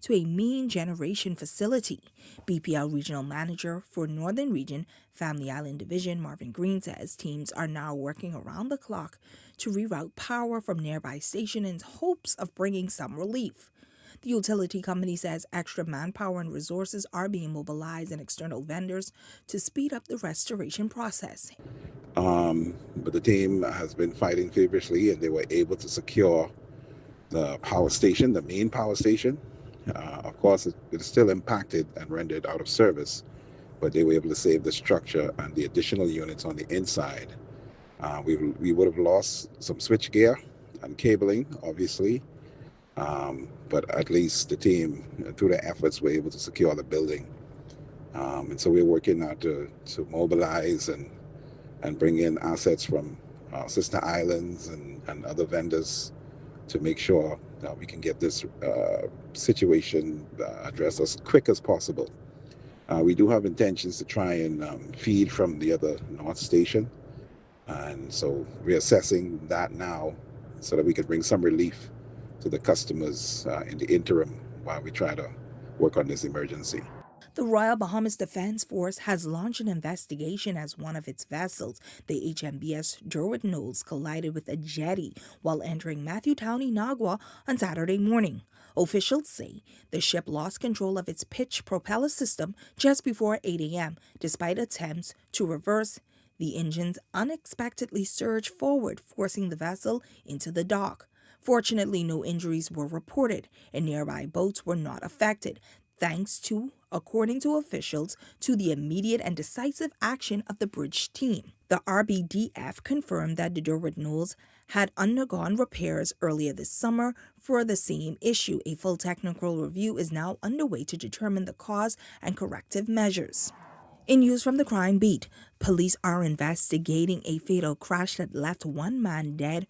to a main generation facility. BPL Regional Manager for Northern Region, Family Island Division, Marvin Green says teams are now working around the clock to reroute power from nearby station in hopes of bringing some relief. The utility company says extra manpower and resources are being mobilized and external vendors to speed up the restoration process. But the team has been fighting feverishly, and they were able to secure the power station, the main power station. Of course, it is still impacted and rendered out of service, but they were able to save the structure and the additional units on the inside. We would have lost some switchgear and cabling, obviously, but at least the team, through their efforts, were able to secure the building. And so we're working now to mobilize and bring in assets from sister islands and other vendors to make sure that we can get this situation addressed as quick as possible. We do have intentions to try and feed from the other North Station, and so we're assessing that now so that we could bring some relief to the customers in the interim while we try to work on this emergency. The Royal Bahamas Defense Force has launched an investigation as one of its vessels, the HMBS Derwent Knowles, collided with a jetty while entering Matthewtown, Inagua on Saturday morning. Officials say the ship lost control of its pitch propeller system just before 8 a.m. Despite attempts to reverse, the engines unexpectedly surged forward, forcing the vessel into the dock. Fortunately, no injuries were reported, and nearby boats were not affected, thanks to, according to officials, to the immediate and decisive action of the bridge team. The RBDF confirmed that the Derwent Knowles had undergone repairs earlier this summer for the same issue. A full technical review is now underway to determine the cause and corrective measures. In news from the crime beat, police are investigating a fatal crash that left one man dead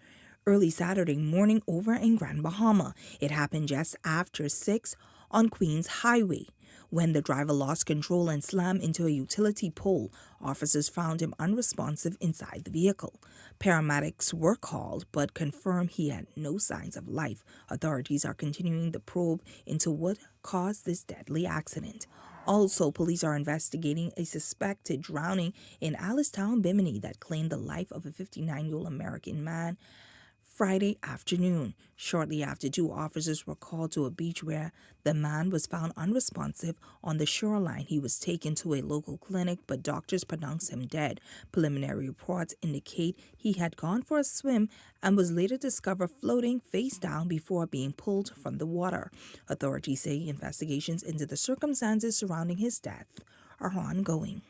early Saturday morning over in Grand Bahama. It happened just after 6 on Queens Highway. When the driver lost control and slammed into a utility pole, officers found him unresponsive inside the vehicle. Paramedics were called but confirmed he had no signs of life. Authorities are continuing the probe into what caused this deadly accident. Also, police are investigating a suspected drowning in Alistown, Bimini that claimed the life of a 59-year-old American man Friday afternoon. Shortly after, 2 officers were called to a beach where the man was found unresponsive on the shoreline. He was taken to a local clinic, but doctors pronounced him dead. Preliminary reports indicate he had gone for a swim and was later discovered floating face down before being pulled from the water. Authorities say investigations into the circumstances surrounding his death are ongoing.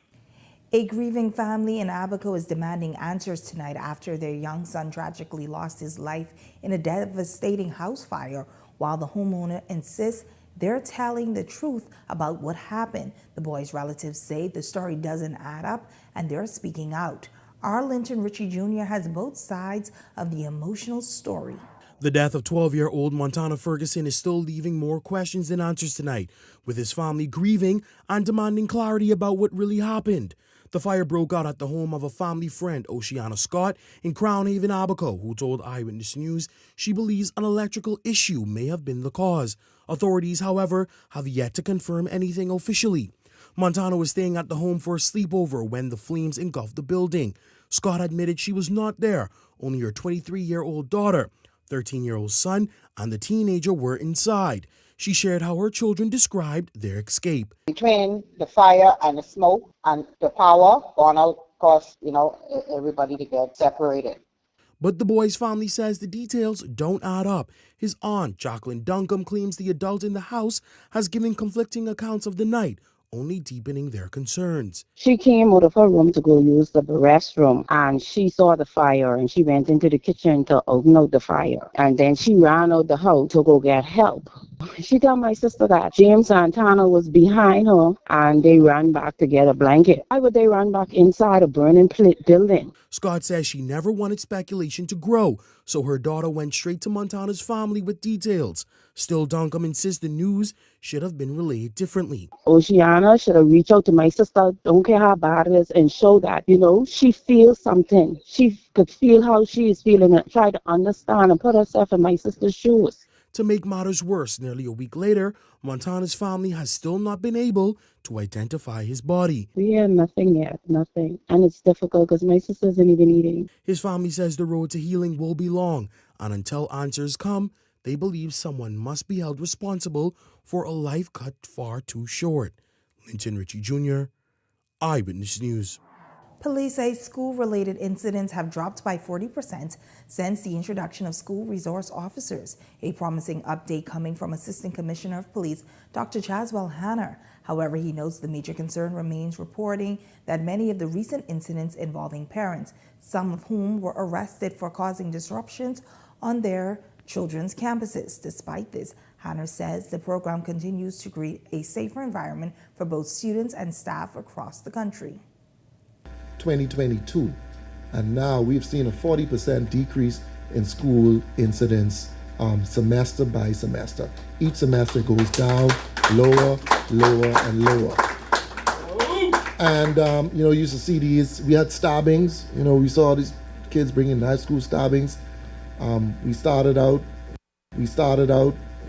A grieving family in Abaco is demanding answers tonight after their young son tragically lost his life in a devastating house fire, while the homeowner insists they're telling the truth about what happened. The boy's relatives say the story doesn't add up and they're speaking out. Arlington Ritchie Jr. has both sides of the emotional story. The death of 12-year-old Montana Ferguson is still leaving more questions than answers tonight, with his family grieving and demanding clarity about what really happened. The fire broke out at the home of a family friend, Oceana Scott, in Crown Haven, Abaco, who told Eyewitness News she believes an electrical issue may have been the cause. Authorities, however, have yet to confirm anything officially. Montana was staying at the home for a sleepover when the flames engulfed the building. Scott admitted she was not there. Only her 23-year-old daughter, 13-year-old son, and the teenager were inside. She shared how her children described their escape. Between the fire and the smoke and the power gone out, caused, everybody to get separated. But the boy's family says the details don't add up. His aunt, Jacqueline Duncombe, claims the adult in the house has given conflicting accounts of the night, only deepening their concerns. She came out of her room to go use the restroom, and she saw the fire, and she went into the kitchen to open out the fire. And then she ran out the house to go get help. She told my sister that James Santana was behind her, and they ran back to get a blanket. Why would they run back inside a burning building? Scott says she never wanted speculation to grow, so her daughter went straight to Montana's family with details. Still, Duncombe insists the news should have been relayed differently. Oceana should have reached out to my sister, don't care how bad it is, and show that, she feels something. She could feel how she is feeling and try to understand and put herself in my sister's shoes. To make matters worse, nearly a week later, Montana's family has still not been able to identify his body. We have nothing yet, nothing. And it's difficult because my sister isn't even eating. His family says the road to healing will be long, and until answers come, they believe someone must be held responsible for a life cut far too short. Linton Ritchie Jr., Eyewitness News. Police say school-related incidents have dropped by 40% since the introduction of school resource officers, a promising update coming from Assistant Commissioner of Police Dr. Chaswell Hanner. However, he notes the major concern remains reporting that many of the recent incidents involving parents, some of whom were arrested for causing disruptions on their children's campuses. Despite this, Hanner says the program continues to create a safer environment for both students and staff across the country. 2022, and now we've seen a 40% decrease in school incidents semester by semester. Each semester goes down lower, lower, and lower. And you used to see these. We had stabbings. We saw these kids bringing high school stabbings. We started out.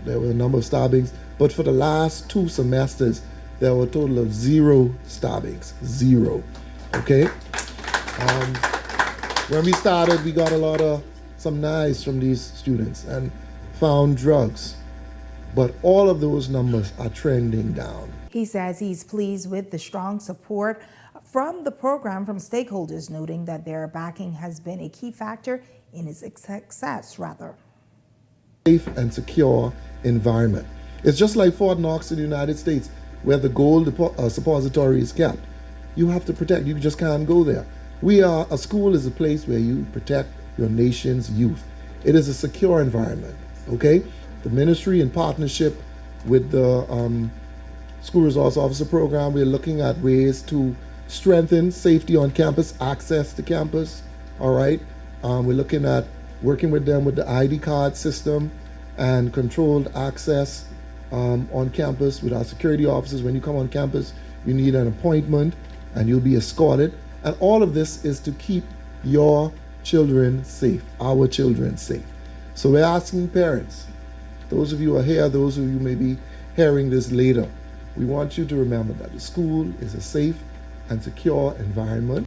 There were a number of stabbings, but for the last 2 semesters, there were a total of 0 stabbings. 0. Okay. When we started, we got some knives from these students and found drugs, but all of those numbers are trending down. He says he's pleased with the strong support from the program from stakeholders, noting that their backing has been a key factor in its success. Safe and secure environment. It's just like Fort Knox in the United States, where the gold suppository is kept. You have to protect. You just can't go there. A school is a place where you protect your nation's youth. It is a secure environment, okay? The ministry, in partnership with the School Resource Officer Program, we're looking at ways to strengthen safety on campus, access to campus, all right? We're looking at working with them with the ID card system and controlled access on campus with our security officers. When you come on campus, you need an appointment and you'll be escorted. And all of this is to keep your children safe, our children safe. So we're asking parents, those of you who are here, those of you who may be hearing this later, we want you to remember that the school is a safe and secure environment.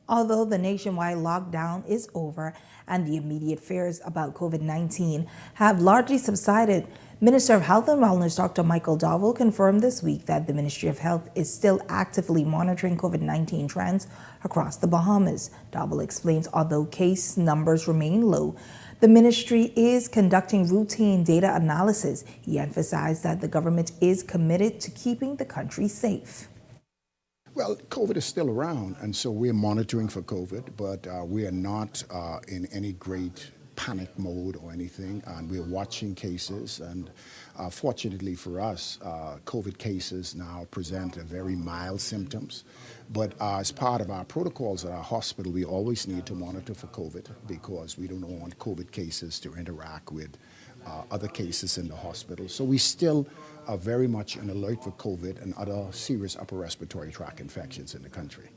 Although the nationwide lockdown is over and the immediate fears about COVID-19 have largely subsided, Minister of Health and Wellness Dr. Michael Dowell confirmed this week that the Ministry of Health is still actively monitoring COVID-19 trends across the Bahamas. Dowell explains although case numbers remain low, the ministry is conducting routine data analysis. He emphasized that the government is committed to keeping the country safe. Well, COVID is still around, and so we're monitoring for COVID, but we are not in any great panic mode or anything, and we're watching cases, and fortunately for us, COVID cases now present very mild symptoms, but as part of our protocols at our hospital, we always need to monitor for COVID because we don't want COVID cases to interact with other cases in the hospital. So we still are very much on alert for COVID and other serious upper respiratory tract infections in the country.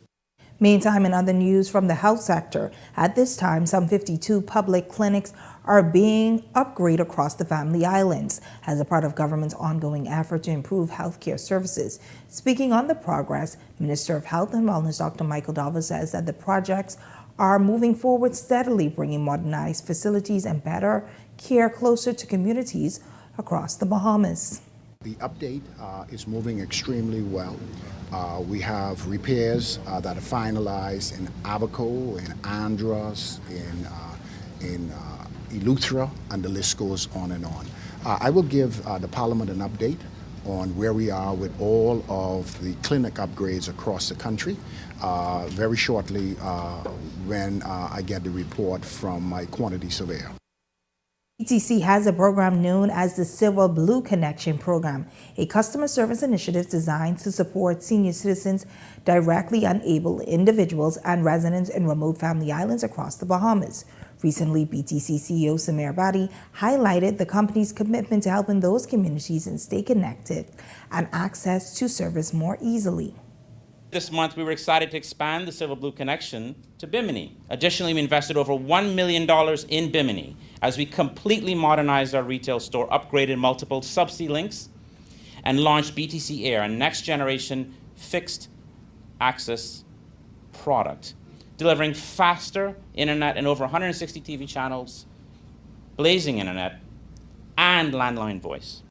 Meantime, in other news from the health sector, at this time, some 52 public clinics are being upgraded across the Family Islands as a part of government's ongoing effort to improve healthcare services. Speaking on the progress, Minister of Health and Wellness Dr. Michael Dowell says that the projects are moving forward steadily, bringing modernized facilities and better care closer to communities across the Bahamas. The update is moving extremely well. We have repairs that are finalized in Abaco, in Andros, in Eleuthera, and the list goes on and on. I will give the Parliament an update on where we are with all of the clinic upgrades across the country very shortly when I get the report from my quantity surveyor. BTC has a program known as the Silver Blue Connection Program, a customer service initiative designed to support senior citizens, directly unable individuals, and residents in remote family islands across the Bahamas. Recently, BTC CEO Samir Badi highlighted the company's commitment to helping those communities and stay connected and access to service more easily. This month, we were excited to expand the Silver Blue Connection to Bimini. Additionally, we invested over $1 million in Bimini, as we completely modernized our retail store, upgraded multiple subsea links, and launched BTC Air, a next-generation fixed access product, delivering faster internet and over 160 TV channels, blazing internet, and landline voice.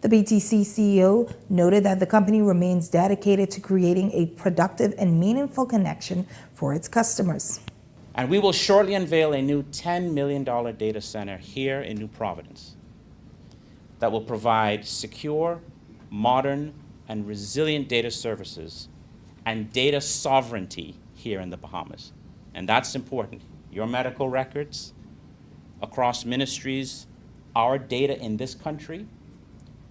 The BTC CEO noted that the company remains dedicated to creating a productive and meaningful connection for its customers. And we will shortly unveil a new $10 million data center here in New Providence that will provide secure, modern, and resilient data services and data sovereignty here in the Bahamas. And that's important. Your medical records across ministries, our data in this country,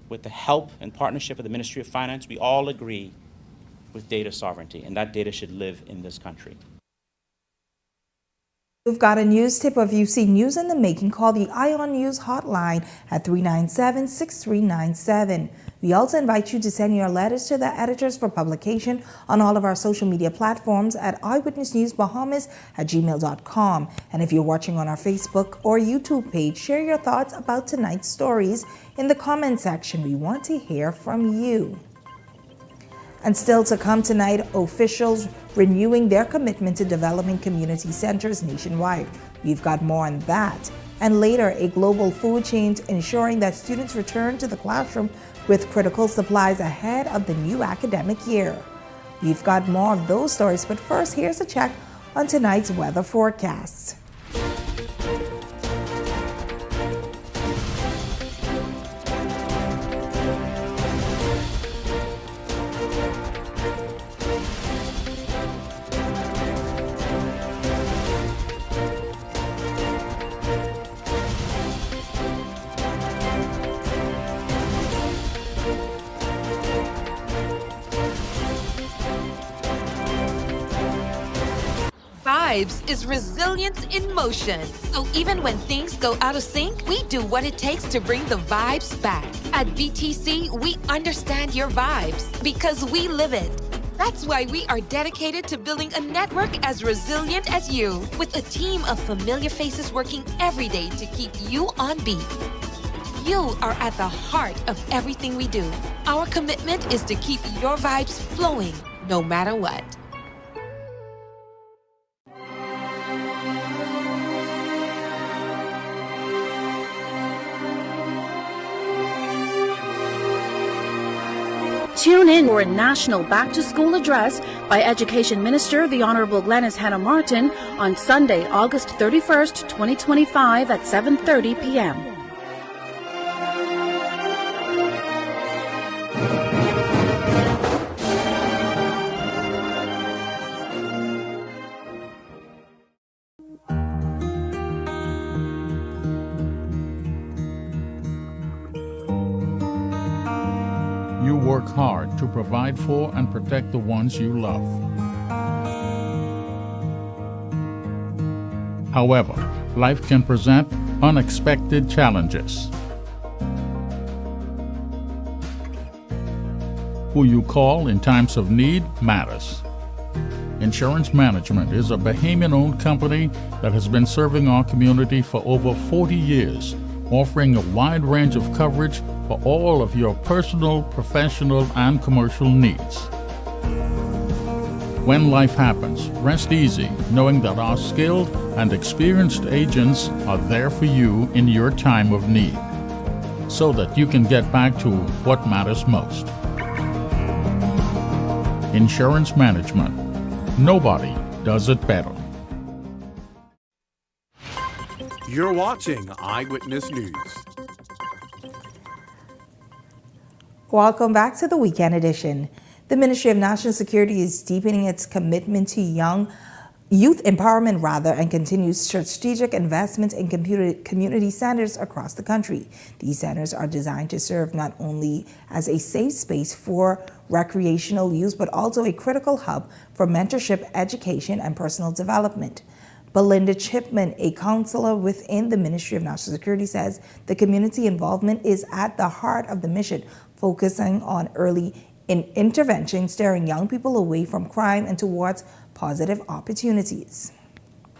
with the help and partnership of the Ministry of Finance, we all agree with data sovereignty, and that data should live in this country. We've got a news tip. If you see news in the making, call the ION News hotline at 397-6397. We also invite you to send your letters to the editors for publication on all of our social media platforms at eyewitnessnewsbahamas@gmail.com. And if you're watching on our Facebook or YouTube page, share your thoughts about tonight's stories in the comment section. We want to hear from you. And still to come tonight, officials renewing their commitment to developing community centers nationwide. We've got more on that. And later, a global food chain ensuring that students return to the classroom with critical supplies ahead of the new academic year. We've got more of those stories, but first, here's a check on tonight's weather forecast. Vibes is resilience in motion. So even when things go out of sync, we do what it takes to bring the vibes back. At BTC, we understand your vibes because we live it. That's why we are dedicated to building a network as resilient as you, with a team of familiar faces working every day to keep you on beat. You are at the heart of everything we do. Our commitment is to keep your vibes flowing, no matter what. Tune in for a national back-to-school address by Education Minister the Honorable Glenys Hannah Martin on Sunday, August 31st, 2025 at 7:30 p.m. You work hard to provide for and protect the ones you love. However, life can present unexpected challenges. Who you call in times of need matters. Insurance Management is a Bahamian-owned company that has been serving our community for over 40 years, offering a wide range of coverage for all of your personal, professional, and commercial needs. When life happens, rest easy knowing that our skilled and experienced agents are there for you in your time of need, so that you can get back to what matters most. Insurance Management. Nobody does it better. You're watching Eyewitness News. Welcome back to the Weekend Edition. The Ministry of National Security is deepening its commitment to youth empowerment and continues strategic investments in community centers across the country. These centers are designed to serve not only as a safe space for recreational use, but also a critical hub for mentorship, education, and personal development. Belinda Chipman, a counselor within the Ministry of National Security, says the community involvement is at the heart of the mission, focusing on early intervention, steering young people away from crime and towards positive opportunities.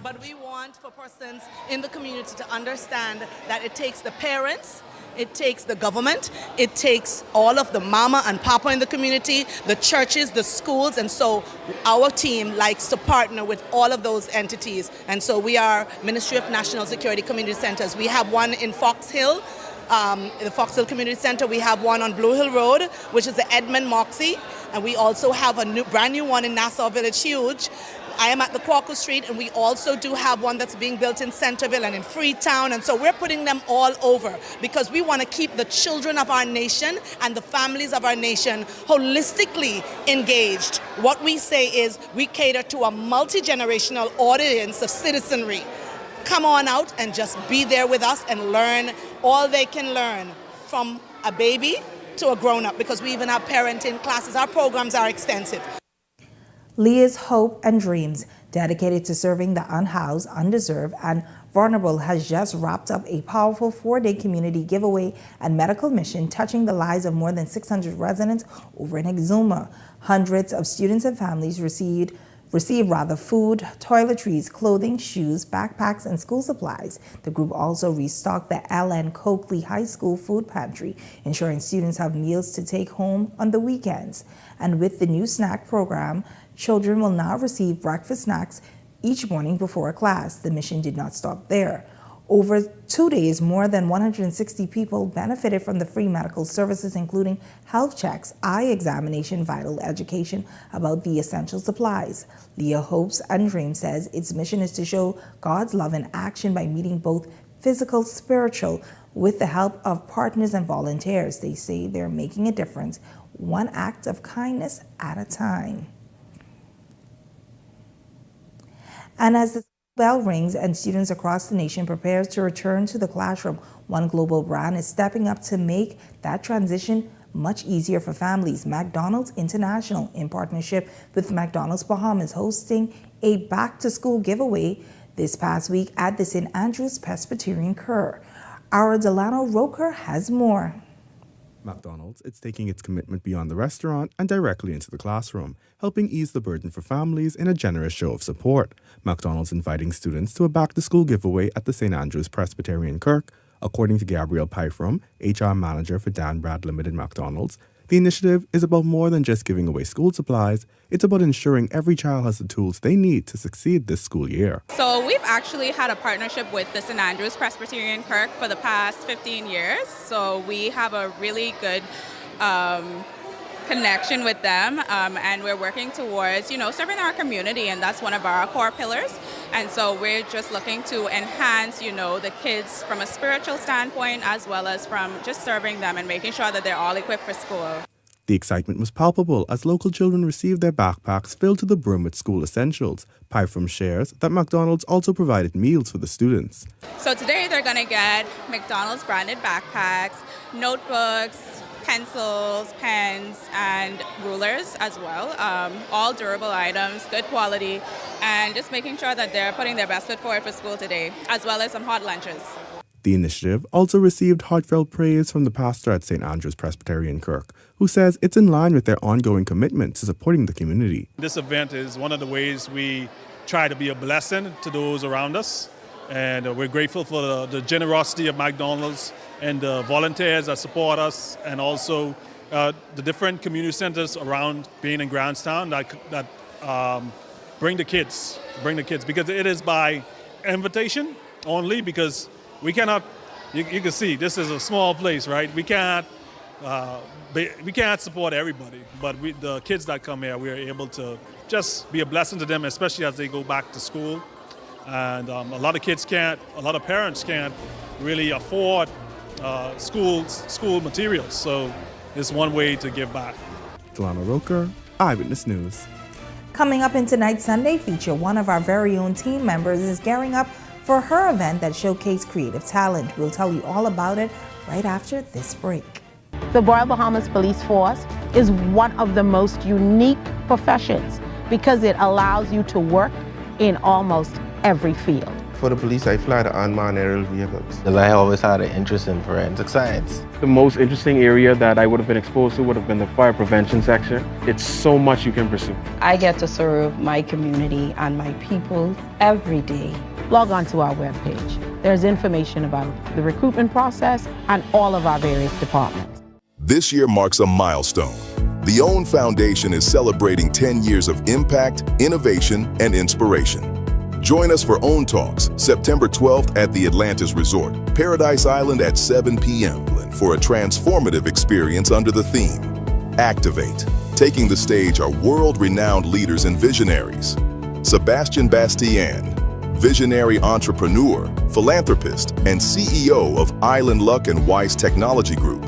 But we want for persons in the community to understand that it takes the parents, it takes the government, it takes all of the mama and papa in the community, the churches, the schools, and so our team likes to partner with all of those entities. And so we are Ministry of National Security Community Centers. We have one in Fox Hill, the Fox Hill Community Center. We have one on Blue Hill Road, which is the Edmund Moxie, and we also have a brand new one in Nassau Village, huge. I am at the Quaco Street, and we also do have one that's being built in Centerville and in Freetown, and so we're putting them all over because we want to keep the children of our nation and the families of our nation holistically engaged. What we say is we cater to a multi-generational audience of citizenry. Come on out and just be there with us and learn all they can learn, from a baby to a grown-up, because we even have parenting classes. Our programs are extensive. Leah's Hope and Dreams, dedicated to serving the unhoused, undeserved, and vulnerable, has just wrapped up a powerful 4-day community giveaway and medical mission touching the lives of more than 600 residents over in Exuma. Hundreds of students and families received food, toiletries, clothing, shoes, backpacks, and school supplies. The group also restocked the L.N. Coakley High School food pantry, ensuring students have meals to take home on the weekends. And with the new snack program, children will now receive breakfast snacks each morning before class. The mission did not stop there. Over 2 days, more than 160 people benefited from the free medical services, including health checks, eye examination, vital education about the essential supplies. Leah Hopes and Dreams says its mission is to show God's love in action by meeting both physical, spiritual, with the help of partners and volunteers. They say they're making a difference, one act of kindness at a time. And as the bell rings and students across the nation prepare to return to the classroom, one global brand is stepping up to make that transition much easier for families. McDonald's International, in partnership with McDonald's Bahamas, hosting a back-to-school giveaway this past week at the St. Andrew's Presbyterian Church. Our Delano Roker has more. McDonald's is taking its commitment beyond the restaurant and directly into the classroom, helping ease the burden for families in a generous show of support. McDonald's inviting students to a back-to-school giveaway at the St. Andrew's Presbyterian Kirk. According to Gabrielle Pyfrom, HR manager for Dan Brad Limited McDonald's, the initiative is about more than just giving away school supplies. It's about ensuring every child has the tools they need to succeed this school year. So we've actually had a partnership with the St. Andrew's Presbyterian Kirk for the past 15 years. So we have a really good connection with them, and we're working towards, serving our community, and that's one of our core pillars. And so we're just looking to enhance, the kids from a spiritual standpoint, as well as from just serving them and making sure that they're all equipped for school. The excitement was palpable as local children received their backpacks filled to the brim with school essentials. Pyfrom shares that McDonald's also provided meals for the students. So today they're going to get McDonald's branded backpacks, notebooks, pencils, pens, and rulers as well. All durable items, good quality, and just making sure that they're putting their best foot forward for school today, as well as some hot lunches. The initiative also received heartfelt praise from the pastor at St. Andrew's Presbyterian Kirk, who says it's in line with their ongoing commitment to supporting the community. This event is one of the ways we try to be a blessing to those around us, and we're grateful for the generosity of McDonald's and the volunteers that support us, and also the different community centers around being in Grantstown that bring the kids, because it is by invitation only, because we cannot, you can see this is a small place, right? We can't support everybody, but the kids that come here, we are able to just be a blessing to them, especially as they go back to school. And a lot of parents can't really afford school materials, so it's one way to give back. Delano Roker, Eyewitness News. Coming up in tonight's Sunday feature, one of our very own team members is gearing up for her event that showcased creative talent. We'll tell you all about it right after this break. The Royal Bahamas Police Force is one of the most unique professions because it allows you to work in almost every field. For the police, I fly the unmanned aerial vehicles. Because I always had an interest in forensic science. The most interesting area that I would have been exposed to would have been the fire prevention section. It's so much you can pursue. I get to serve my community and my people every day. Log on to our webpage. There's information about the recruitment process and all of our various departments. This year marks a milestone. The OWN Foundation is celebrating 10 years of impact, innovation, and inspiration. Join us for OWN Talks, September 12th at the Atlantis Resort, Paradise Island at 7 p.m. for a transformative experience under the theme, Activate. Taking the stage are world-renowned leaders and visionaries. Sebastian Bastian, visionary entrepreneur, philanthropist, and CEO of Island Luck and Wise Technology Group.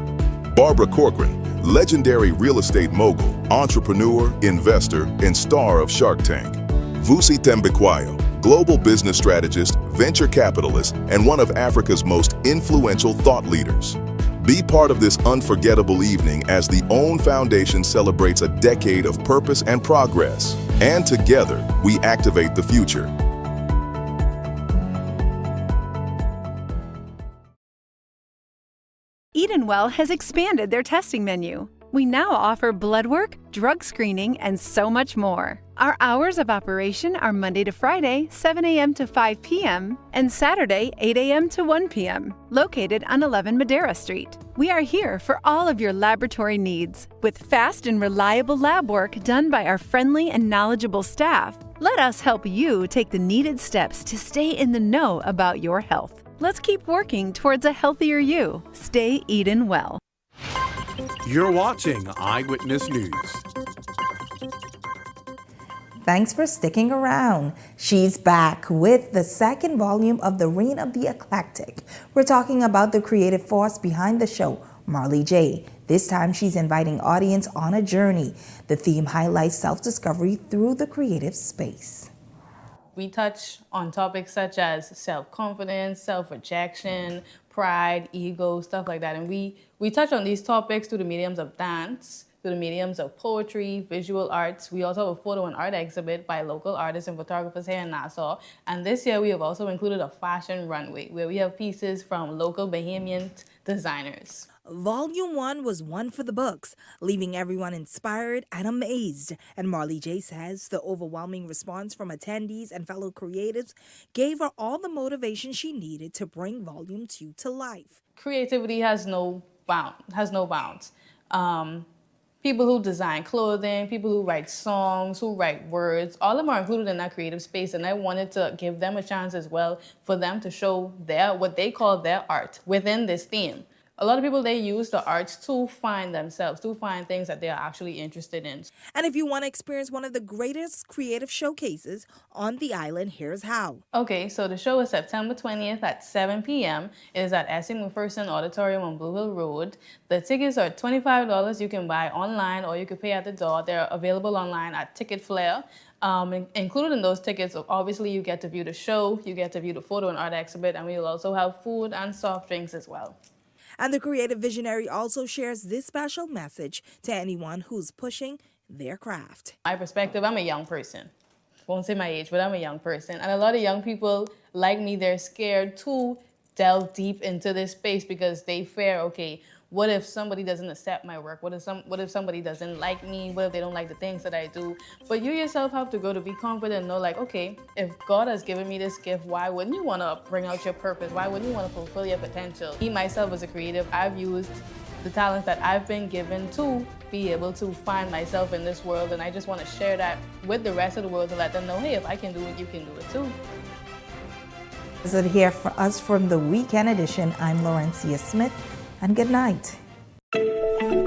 Barbara Corcoran, legendary real estate mogul, entrepreneur, investor, and star of Shark Tank. Vusi Tembekwayo, global business strategist, venture capitalist, and one of Africa's most influential thought leaders. Be part of this unforgettable evening as the OWN Foundation celebrates a decade of purpose and progress. And together, we activate the future. Edenwell has expanded their testing menu. We now offer blood work, drug screening, and so much more. Our hours of operation are Monday to Friday, 7 a.m. to 5 p.m., and Saturday, 8 a.m. to 1 p.m., located on 11 Madera Street. We are here for all of your laboratory needs, with fast and reliable lab work done by our friendly and knowledgeable staff. Let us help you take the needed steps to stay in the know about your health. Let's keep working towards a healthier you. Stay Eden well. You're watching Eyewitness News. Thanks for sticking around. She's back with the second volume of The Reign of the Eclectic. We're talking about the creative force behind the show, Marley J. This time she's inviting audience on a journey. The theme highlights self-discovery through the creative space. We touch on topics such as self-confidence, self-rejection, pride, ego, stuff like that. And we touch on these topics through the mediums of dance, through the mediums of poetry, visual arts. We also have a photo and art exhibit by local artists and photographers here in Nassau. And this year we have also included a fashion runway where we have pieces from local Bahamian designers. Volume 1 was one for the books, leaving everyone inspired and amazed. And Marley J says the overwhelming response from attendees and fellow creatives gave her all the motivation she needed to bring Volume 2 to life. Creativity has no bounds. People who design clothing, people who write songs, who write words, all of them are included in that creative space, and I wanted to give them a chance as well for them to show what they call their art within this theme. A lot of people, they use the arts to find themselves, to find things that they are actually interested in. And if you want to experience one of the greatest creative showcases on the island, here's how. Okay, so the show is September 20th at 7 p.m. It is at S.A. McPherson Auditorium on Blue Hill Road. The tickets are $25. You can buy online or you can pay at the door. They're available online at Ticket Flare. Included in those tickets, obviously you get to view the show, you get to view the photo and art exhibit, and we will also have food and soft drinks as well. And the creative visionary also shares this special message to anyone who's pushing their craft. My perspective, I'm a young person. Won't say my age, but I'm a young person. And a lot of young people like me, they're scared to delve deep into this space because they fear, okay, what if somebody doesn't accept my work? What if somebody doesn't like me? What if they don't like the things that I do? But you yourself have to go to be confident and know, like, okay, if God has given me this gift, why wouldn't you want to bring out your purpose? Why wouldn't you want to fulfill your potential? Me, myself, as a creative, I've used the talents that I've been given to be able to find myself in this world, and I just want to share that with the rest of the world to let them know, hey, if I can do it, you can do it too. This is here for us from the weekend edition. I'm Laurencia Smith, and good night.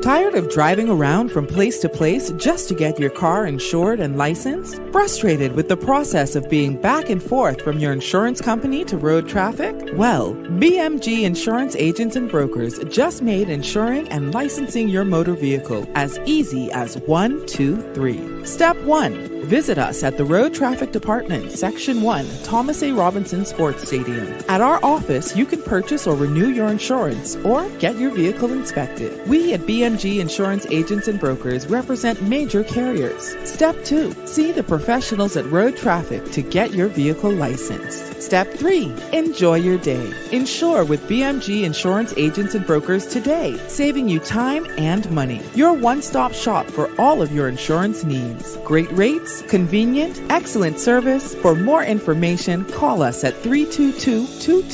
Tired of driving around from place to place just to get your car insured and licensed? Frustrated with the process of being back and forth from your insurance company to road traffic? Well, BMG Insurance Agents and Brokers just made insuring and licensing your motor vehicle as easy as 1, 2, 3. Step 1. Visit us at the Road Traffic Department, Section 1, Thomas A. Robinson Sports Stadium. At our office, you can purchase or renew your insurance or get your vehicle inspected. We at BMG Insurance Agents and Brokers represent major carriers. Step 2. See the professionals at Road Traffic to get your vehicle licensed. Step 3. Enjoy your day. Insure with BMG Insurance Agents and Brokers today, saving you time and money. Your one-stop shop for all of your insurance needs. Great rates, convenient, excellent service. For more information, call us at 322-22